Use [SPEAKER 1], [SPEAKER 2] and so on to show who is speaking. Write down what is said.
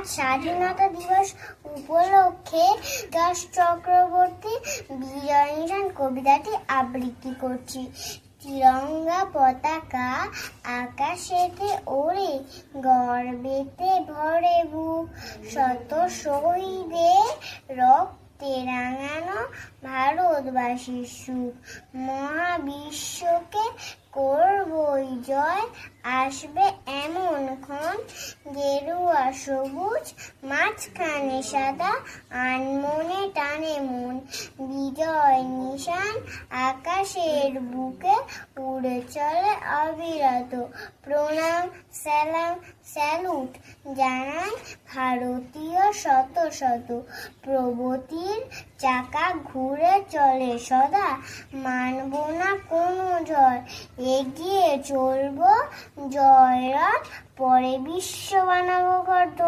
[SPEAKER 1] আজ স্বাধীনতা দিবস উপলক্ষে বিকাশ চক্রবর্তী বিজয় নিশান কবিতাটি আবৃত্তি করছি। তিরঙ্গা পতাকা আকাশেতে ওড়ে, গর্বেতে ভরে বুক, শত শহীদের রক্তে রাঙানো ভারতবাসীর সুখ। মহাবিশ্বকে করবই জয়, আসবে এমন ক্ষণ, গেরুয়া সবুজ মাঝখানে সাদা, আনমনে টানে মন। বিজয় নিশান আকাশের বুকে উড়ে চলে অবিরত, প্রণাম সালাম স্যালুট জানায় ভারতীয় শত শত। প্রগতির চাকা ঘুরে চলে সদা, মানব না কোনো জয়, এগিয়ে চলবো জয়রথ, পরে বিশ্ব বানাবো গর্ত।